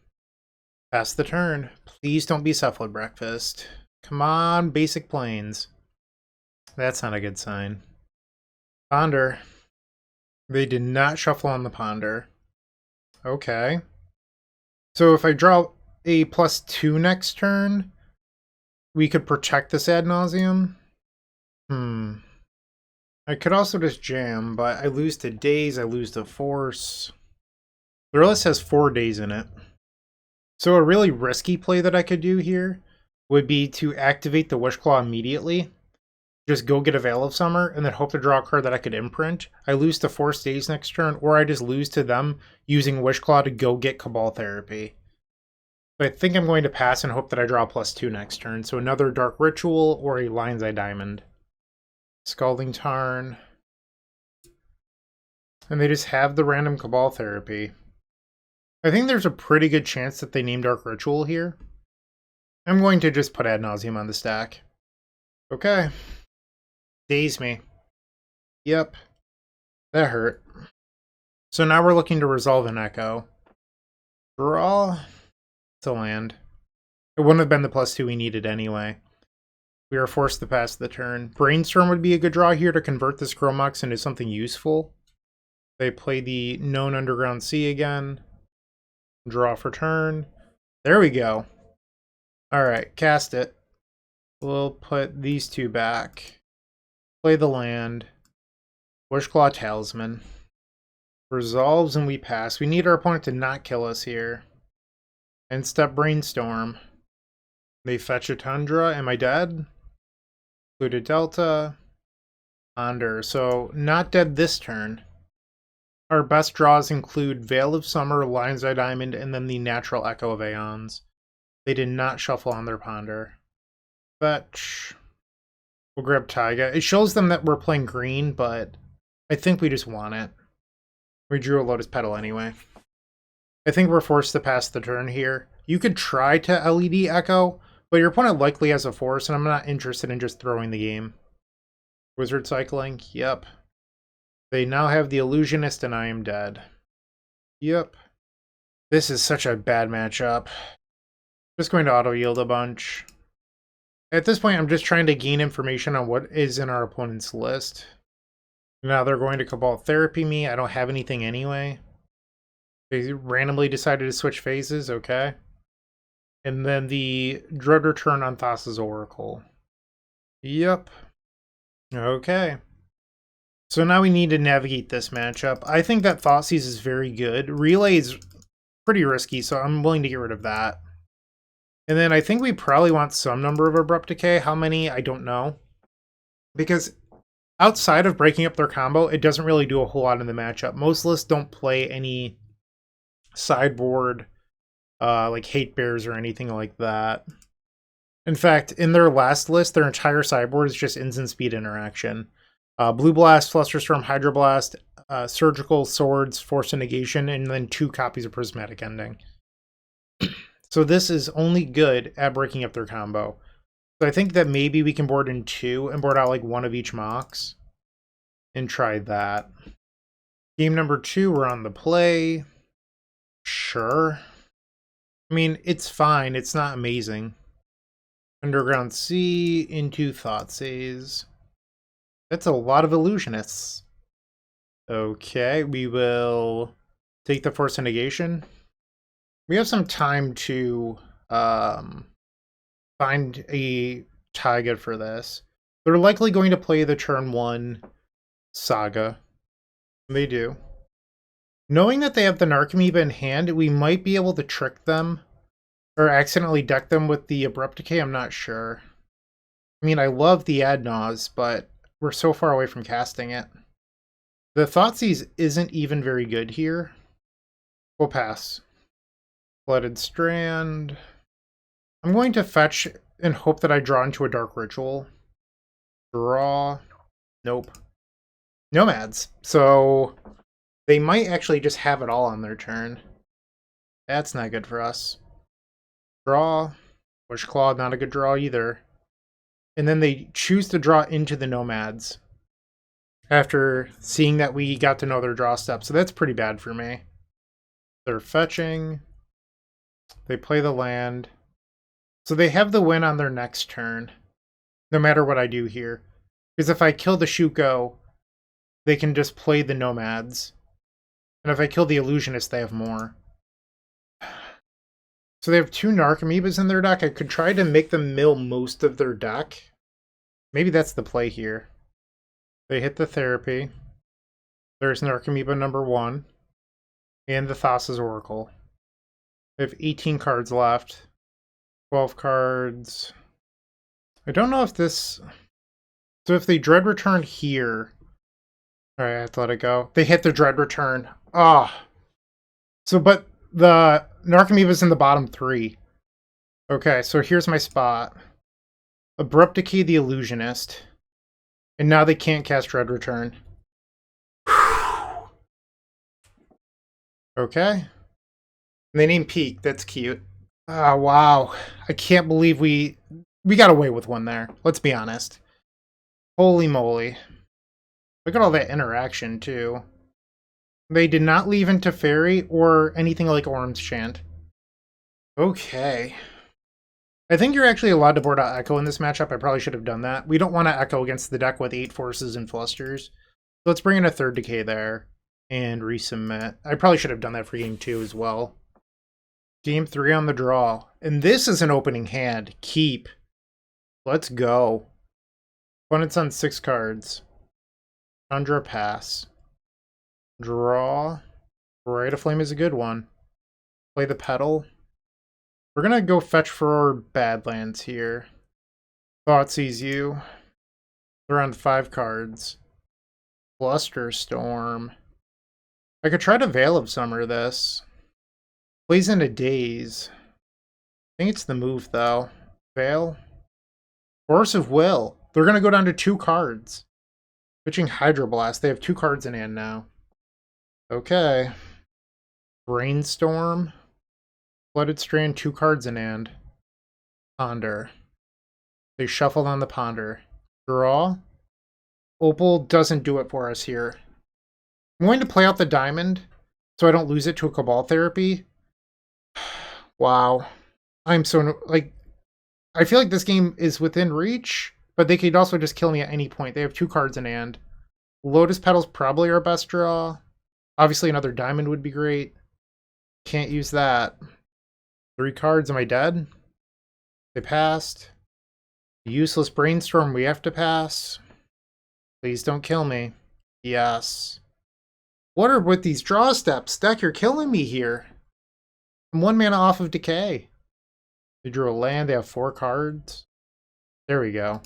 Pass the turn. Please don't be Cephalid Breakfast. Come on, basic planes. That's not a good sign. Ponder. They did not shuffle on the Ponder. Okay. So if I draw a +2 next turn, we could protect this Ad Nauseam. I could also just jam, but I lose to Days, I lose to Force. The list has 4 days in it. So a really risky play that I could do here would be to activate the Wishclaw immediately. Just go get a Veil of Summer, and then hope to draw a card that I could imprint. I lose to Force Days next turn, or I just lose to them using Wishclaw to go get Cabal Therapy. So I think I'm going to pass and hope that I draw a +2 next turn. So another Dark Ritual or a Lion's Eye Diamond. Scalding Tarn. And they just have the random Cabal Therapy. I think there's a pretty good chance that they name Dark Ritual here. I'm going to just put Ad Nauseam on the stack. Okay. Daze me. Yep. That hurt. So now we're looking to resolve an Echo. Draw. To land. It wouldn't have been the +2 we needed anyway. We are forced to pass the turn. Brainstorm would be a good draw here to convert this Chromox into something useful. They play the Known Underground Sea again. Draw for turn. There we go. Alright, cast it. We'll put these 2 back. Play the land. Wishclaw Talisman. Resolves and we pass. We need our opponent to not kill us here. End step Brainstorm. They fetch a Tundra. Am I dead? Included Delta. Ponder. So, not dead this turn. Our best draws include Veil of Summer, Lion's Eye Diamond, and then the Natural Echo of Aeons. They did not shuffle on their Ponder. Fetch. We'll grab Taiga. It shows them that we're playing green, but I think we just want it. We drew a Lotus Petal anyway. I think we're forced to pass the turn here. You could try to LED Echo, but your opponent likely has a Force, and I'm not interested in just throwing the game. Wizard Cycling? Yep. They now have the Illusionist, and I am dead. Yep. This is such a bad matchup. Just going to auto-yield a bunch. At this point, I'm just trying to gain information on what is in our opponent's list. Now they're going to Cabal Therapy me. I don't have anything anyway. They randomly decided to switch phases. Okay. And then the Dread Return on Thassa's Oracle. Yep. Okay. So now we need to navigate this matchup. I think that Thoughtseize is very good. Relay is pretty risky, so I'm willing to get rid of that. And then I think we probably want some number of Abrupt Decay. How many? I don't know. Because outside of breaking up their combo, it doesn't really do a whole lot in the matchup. Most lists don't play any sideboard, like Hate Bears or anything like that. In fact, in their last list, their entire sideboard is just instant speed interaction. Blue Blast, Flusterstorm, Hydroblast, Surgical, Swords, Force of Negation, and then 2 copies of Prismatic Ending. So this is only good at breaking up their combo. So I think that maybe we can board in 2 and board out like 1 of each Mox. And try that. Game number 2, we're on the play. Sure. I mean, it's fine. It's not amazing. Underground Sea into Thoughtseize. That's a lot of illusionists. Okay, we will take the Force of Negation. We have some time to find a target for this. They're likely going to play the turn 1 Saga. They do. Knowing that they have the Narcomoeba in hand, we might be able to trick them or accidentally deck them with the Abrupt Decay. I'm not sure. I mean, I love the Ad Nauseam, but we're so far away from casting it. The Thoughtseize isn't even very good here. We'll pass. Flooded Strand. I'm going to fetch and hope that I draw into a Dark Ritual. Draw. Nope. Nomads. So they might actually just have it all on their turn. That's not good for us. Draw. Wishclaw, not a good draw either. And then they choose to draw into the Nomads after seeing that we got to know their draw step. So that's pretty bad for me. They're fetching. They play the land. So they have the win on their next turn, no matter what I do here. Because if I kill the Shuko, they can just play the Nomads. And if I kill the Illusionist, they have more. So they have 2 Narcomoebas in their deck. I could try to make them mill most of their deck. Maybe that's the play here. They hit the Therapy. There's Narcomoeba number 1. And the Thassa's Oracle. They have 18 cards left. 12 cards. I don't know if this... So if they Dread Return here... Alright, I have to let it go. They hit the Dread Return. Ah. Oh. So, but the Narcomoeba's in the bottom 3. Okay, so here's my spot. Abrupt Decay the Illusionist. And now they can't cast Dread Return. Okay. And they name Peak. That's cute. Oh, wow. I can't believe we got away with one there. Let's be honest. Holy moly. Look at all that interaction, too. They did not leave into Fairy or anything like Orm's Chant. Okay. I think you're actually allowed to board out Echo in this matchup. I probably should have done that. We don't want to Echo against the deck with 8 Forces and Flusters. So let's bring in a 3rd Decay there and resubmit. I probably should have done that for game 2 as well. Game 3 on the draw. And this is an opening hand. Keep. Let's go. Opponent's on 6 cards. Chandra, pass. Draw. Rite of Flame is a good one. Play the Petal. We're going to go fetch for Badlands here. Thoughtseize you. They're on 5 cards. Flusterstorm. I could try to Veil of Summer this. Plays into Daze. I think it's the move, though. Veil. Force of Will. They're going to go down to 2 cards. Pitching Hydroblast. They have 2 cards in hand now. Okay. Brainstorm. Flooded Strand, 2 cards in hand. Ponder. They shuffled on the Ponder. Draw. Opal doesn't do it for us here. I'm going to play out the Diamond so I don't lose it to a Cabal Therapy. Wow. I'm so... like, I feel like this game is within reach, but they could also just kill me at any point. They have 2 cards in hand. Lotus Petal's probably our best draw. Obviously another Diamond would be great. Can't use that. 3 cards, am I dead? They passed. Useless Brainstorm, we have to pass. Please don't kill me. Yes. What are with these draw steps? Deck, you're killing me here. I'm 1 mana off of Decay. They drew a land. They have 4 cards. There we go.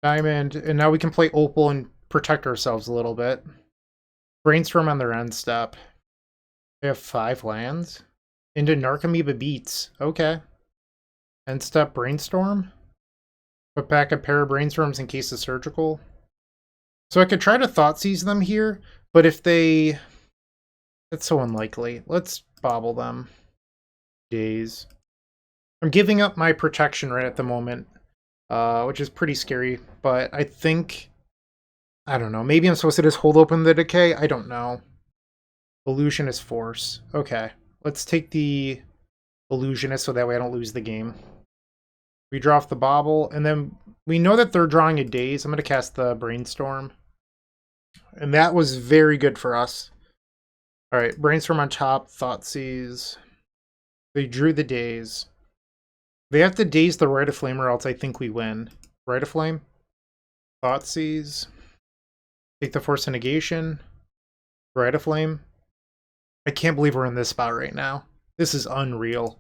Diamond. And now we can play Opal and protect ourselves a little bit. Brainstorm on their end step. They have 5 lands. Into Narcomoeba Beats. Okay. End step Brainstorm. Put back a pair of Brainstorms in case of Surgical. So I could try to Thoughtseize them here, but if they... That's so unlikely. Let's bobble them. Days. I'm giving up my protection right at the moment, which is pretty scary, but I think... I don't know. Maybe I'm supposed to just hold open the Decay? I don't know. Illusionist Force. Okay. Let's take the Illusionist so that way I don't lose the game. We draw off the Bobble, and then we know that they're drawing a Daze. I'm going to cast the Brainstorm. And that was very good for us. Alright, Brainstorm on top, Thoughtseize. They drew the Daze. They have to Daze the Rite of Flame or else I think we win. Rite of Flame. Thoughtseize. Take the Force of Negation. Rite of Flame. I can't believe we're in this spot right now. This is unreal.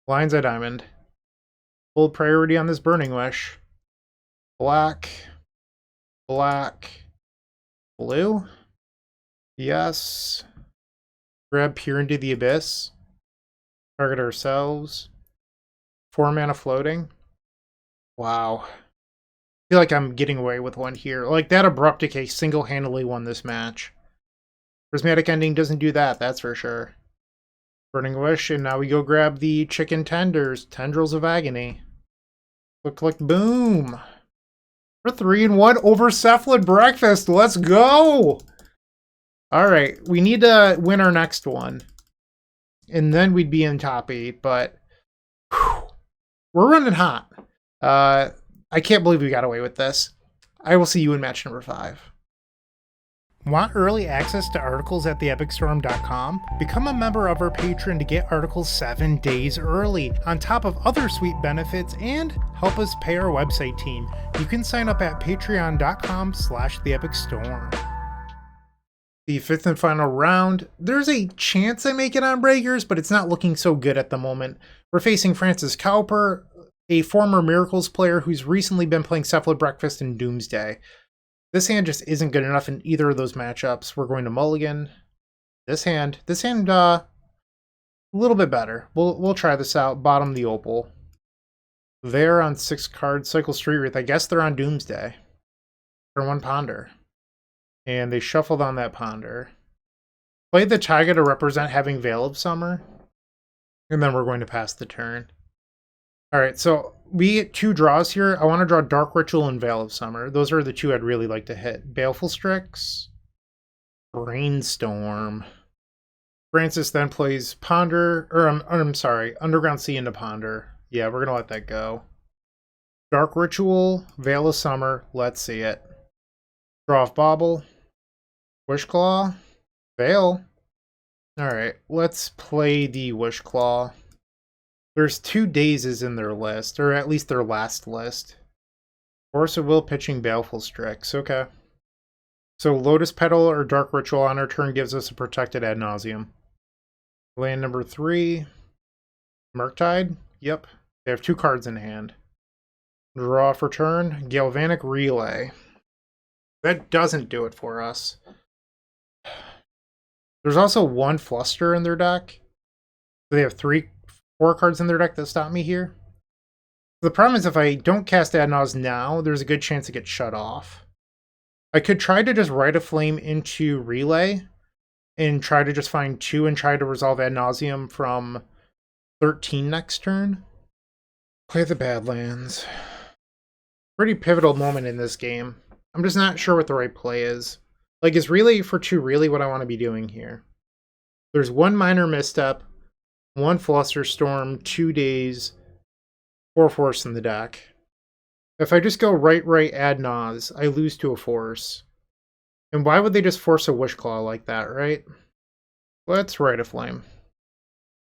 Lines of Diamond. Hold priority on this Burning Wish. Black. Black. Blue. Yes. Grab Peer into the Abyss. Target ourselves. 4 mana floating. Wow. I feel like I'm getting away with one here. Like, that Abrupt Decay single-handedly won this match. Prismatic Ending doesn't do that, that's for sure. Burning Wish, and now we go grab the Chicken Tenders. Tendrils of Agony. Look like boom. We're 3-1 over Cephalid Breakfast. Let's go! Alright, we need to win our next one. And then we'd be in top 8, but... Whew, we're running hot. I can't believe we got away with this. I will see you in match number 5. Want early access to articles at theepicstorm.com? Become a member of our Patreon to get articles 7 days early, on top of other sweet benefits, and help us pay our website team. You can sign up at patreon.com/theepicstorm. The 5th and final round. There's a chance I make it on Breakers, but it's not looking so good at the moment. We're facing Francis Cowper, a former Miracles player who's recently been playing Cephalid Breakfast and Doomsday. This hand just isn't good enough in either of those matchups. We're going to mulligan. This hand, a little bit better. We'll try this out. Bottom the Opal. They're on 6 cards. Cycle Street Wraith. I guess they're on Doomsday. Turn 1 Ponder. And they shuffled on that Ponder. Play the Taiga to represent having Veil of Summer. And then we're going to pass the turn. Alright, so we get 2 draws here. I want to draw Dark Ritual and Veil of Summer. Those are the 2 I'd really like to hit. Baleful Strix. Brainstorm. Francis then plays Ponder, or I'm sorry, Underground Sea into Ponder. Yeah, we're going to let that go. Dark Ritual, Veil of Summer, let's see it. Draw off Bobble. Wishclaw. Veil. Alright, let's play the Wishclaw. There's 2 Dazes in their list, or at least their last list. Force of Will pitching Baleful Strix. Okay. So Lotus Petal or Dark Ritual on our turn gives us a protected Ad Nauseam. Land number 3. Murktide? Yep. They have 2 cards in hand. Draw for turn. Galvanic Relay. That doesn't do it for us. There's also 1 Fluster in their deck. So they have 4 cards in their deck that stop me here. The problem is if I don't cast Ad Nauseam now, there's a good chance it gets shut off. I could try to just Rite of Flame into Relay and try to just find 2 and try to resolve Ad Nauseam from 13 next turn. Play the Badlands. Pretty pivotal moment in this game. I'm just not sure what the right play is. Like, is Relay for 2 really what I want to be doing here? There's 1 minor misstep, 1 Flusterstorm, 2 Daze, 4 Force in the deck. If I just go right, Ad Nauseam, I lose to a Force. And why would they just force a Wishclaw like that, right? Let's Rite of Flame.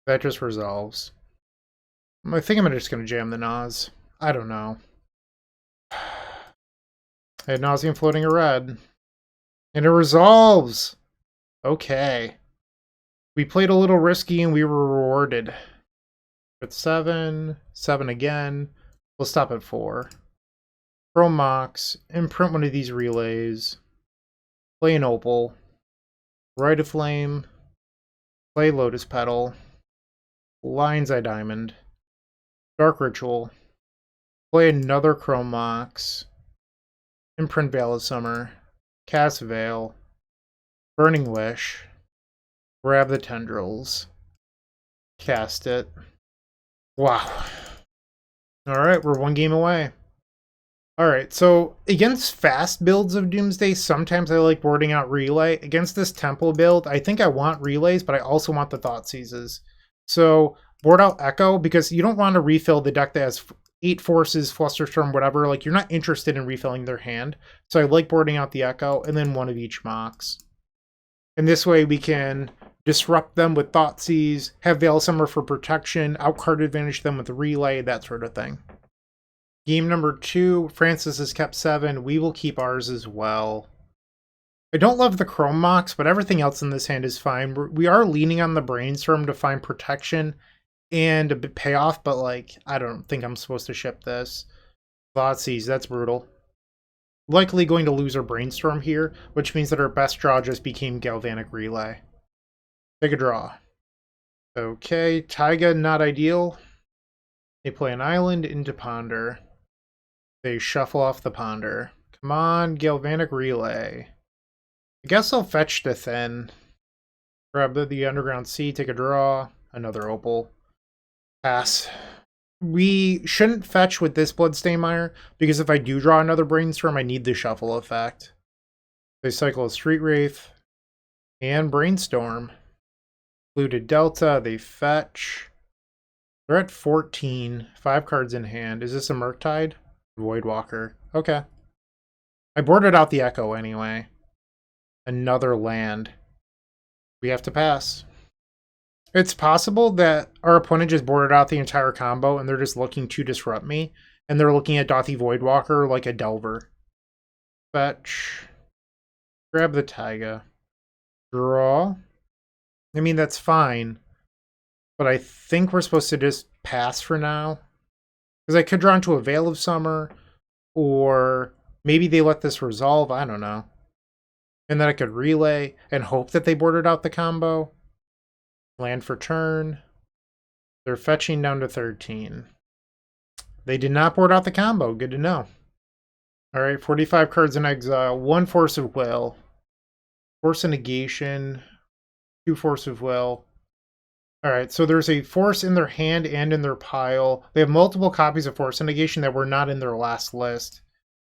That just resolves. I think I'm just going to jam the Nauseam. I don't know. Ad Nauseam floating a red. And it resolves! Okay. We played a little risky and we were rewarded. At 7, 7 again. We'll stop at 4. Chrome Mox, imprint one of these relays. Play an Opal. Rite of Flame. Play Lotus Petal. Lion's Eye Diamond. Dark Ritual. Play another Chrome Mox. Imprint Veil of Summer. Cast Veil. Burning Wish. Grab the Tendrils. Cast it. Wow. Alright, we're one game away. Alright, so against fast builds of Doomsday, sometimes I like boarding out Relay. Against this Temple build, I think I want Relays, but I also want the Thoughtseizes. So board out Echo, because you don't want to refill the deck that has 8 forces, Flusterstorm, whatever. Like, you're not interested in refilling their hand. So I like boarding out the Echo, and then one of each Mox. And this way we can disrupt them with Thoughtseize, have Veil Summer for protection, outcard advantage them with Relay, that sort of thing. Game number 2, Francis has kept 7. We will keep ours as well. I don't love the Chrome Mox, but everything else in this hand is fine. We are leaning on the Brainstorm to find protection and a bit payoff, but like, I don't think I'm supposed to ship this. Thoughtseize, that's brutal. Likely going to lose our Brainstorm here, which means that our best draw just became Galvanic Relay. Take a draw. Okay, Taiga, not ideal. They play an island into Ponder. They shuffle off the Ponder. Come on, Galvanic Relay. I guess I'll fetch to Thin. Grab the Underground Sea, take a draw. Another Opal. Pass. We shouldn't fetch with this Bloodstained Mire, because if I do draw another Brainstorm, I need the shuffle effect. They cycle a Street Wraith. And Brainstorm. Fluted Delta, they fetch. They're at 14. 5 cards in hand. Is this a Murktide? Voidwalker. Okay. I boarded out the Echo anyway. Another land. We have to pass. It's possible that our opponent just boarded out the entire combo and they're just looking to disrupt me. And they're looking at Dothy Voidwalker like a Delver. Fetch. Grab the Taiga. Draw. I mean, that's fine. But I think we're supposed to just pass for now. Because I could draw into a Veil of Summer, or maybe they let this resolve, I don't know. And then I could Relay and hope that they boarded out the combo. Land for turn. They're fetching down to 13. They did not board out the combo, good to know. Alright, 45 cards in exile, 1 Force of Will. Force of Negation, 2 Force of Will. Alright, so there's a Force in their hand and in their pile. They have multiple copies of Force of Negation that were not in their last list.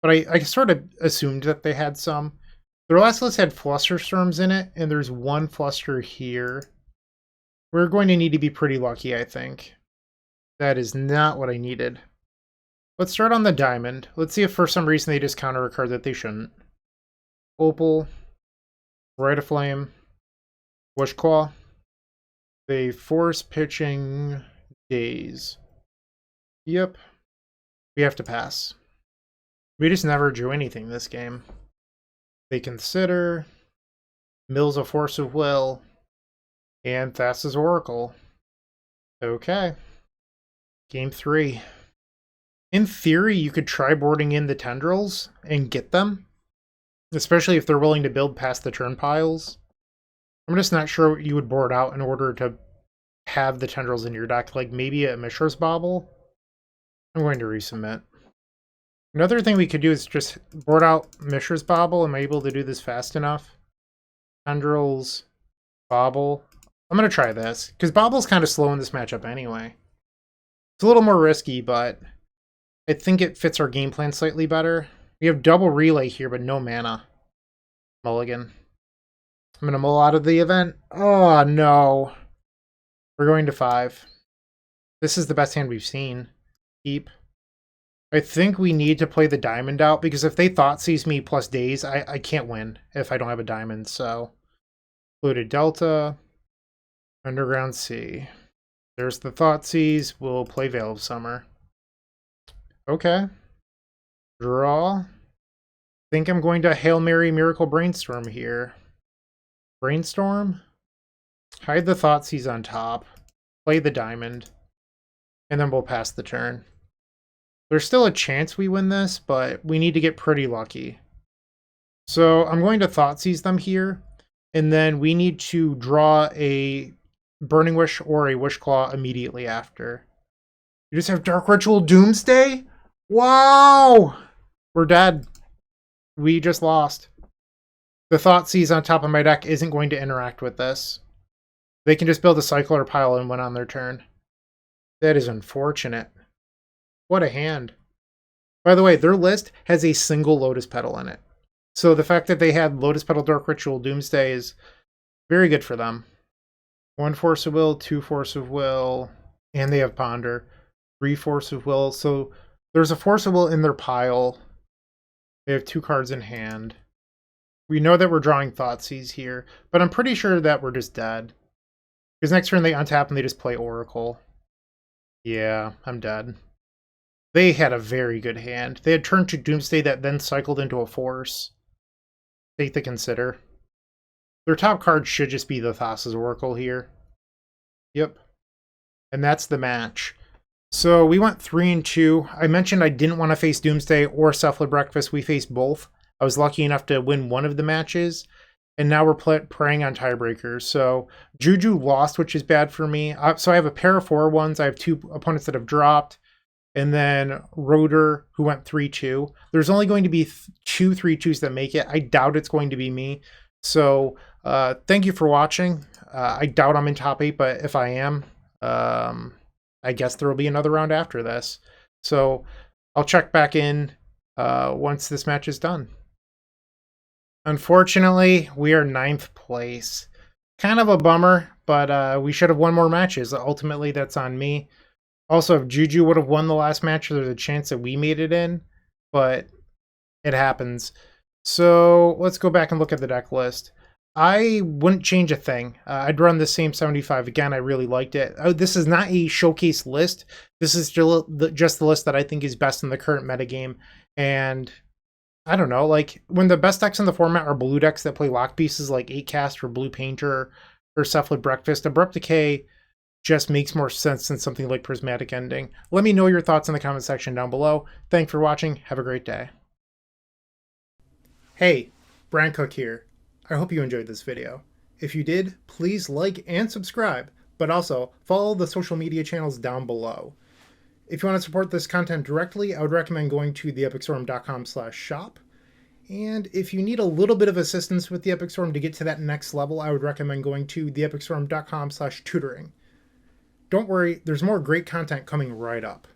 But I sort of assumed that they had some. Their last list had Flusterstorms in it, and there's 1 Fluster here. We're going to need to be pretty lucky, I think. That is not what I needed. Let's start on the Diamond. Let's see if for some reason they just counter a card that they shouldn't. Opal. Rite of Flame. Wishclaw. They force pitching Daze. Yep. We have to pass. We just never drew anything this game. They consider. Mills a Force of Will. And Thassa's Oracle. Okay. Game 3. In theory, you could try boarding in the Tendrils and get them. Especially if they're willing to build past the turn piles. I'm just not sure what you would board out in order to have the Tendrils in your deck. Like maybe a Mishra's Bauble. I'm going to resubmit. Another thing we could do is just board out Mishra's Bauble. Am I able to do this fast enough? Tendrils, Bauble. I'm going to try this, because Bauble's kind of slow in this matchup anyway. It's a little more risky, but I think it fits our game plan slightly better. We have double Relay here, but no mana. Mulligan. I'm going to mull out of the event. Oh, no. We're going to 5. This is the best hand we've seen. Keep. I think we need to play the Diamond out, because if they Thoughtseize me plus Daze, I can't win if I don't have a Diamond, so. Fluted Delta. Underground Sea. There's the Thoughtseize. We'll play Veil of Summer. Okay. Draw. think I'm going to Hail Mary Miracle Brainstorm here. Brainstorm? Hide the Thoughtseize on top. Play the diamond. And then we'll pass the turn. There's still a chance we win this, but we need to get pretty lucky. So I'm going to Thoughtseize them here. And then we need to draw a Burning Wish or a Wish Claw immediately after. You just have Dark Ritual Doomsday? Wow! We're dead. We just lost. The Thoughtseize on top of my deck isn't going to interact with this. They can just build a cycle or pile and win on their turn. That is unfortunate. What a hand. By the way, their list has a single Lotus Petal in it. So the fact that they had Lotus Petal, Dark Ritual, Doomsday is very good for them. 1 Force of Will, 2 Force of Will, and they have Ponder. 3 Force of Will. So there's a Force of Will in their pile. They have 2 cards in hand. We know that we're drawing Thoughtseize here, but I'm pretty sure that we're just dead. Because next turn they untap and they just play Oracle. Yeah, I'm dead. They had a very good hand. They had turned to Doomsday that then cycled into a Force. Take the Consider. Their top card should just be the Thassa's Oracle here. Yep. And that's the match. So we went 3-2. I mentioned I didn't want to face Doomsday or Cephalid Breakfast. We faced both. I was lucky enough to win one of the matches. And now we're preying on tiebreakers. So Juju lost, which is bad for me. So I have a pair of 4-1s. I have 2 opponents that have dropped. And then Rotor, who went 3-2. There's only going to be 2 3-2s that make it. I doubt it's going to be me. So thank you for watching. I doubt I'm in top 8, but if I am, I guess there will be another round after this. So I'll check back in once this match is done. Unfortunately, we are 9th place. Kind of a bummer, but we should have won more matches. Ultimately, that's on me. Also, if Juju would have won the last match, there's a chance that we made it in, but it happens. So let's go back and look at the deck list. I wouldn't change a thing. I'd run the same 75 again. I really liked it. This is not a showcase list. This is just the list that I think is best in the current metagame. And I don't know, like when the best decks in the format are blue decks that play lock pieces like 8-Cast or Blue Painter or Cephalid Breakfast, Abrupt Decay just makes more sense than something like Prismatic Ending. Let me know your thoughts in the comment section down below. Thanks for watching. Have a great day. Hey, Bryant Cook here. I hope you enjoyed this video. If you did, please like and subscribe, but also follow the social media channels down below. If you want to support this content directly, I would recommend going to theepicstorm.com/shop. And if you need a little bit of assistance with the Epic Storm to get to that next level, I would recommend going to theepicstorm.com/tutoring. Don't worry, there's more great content coming right up.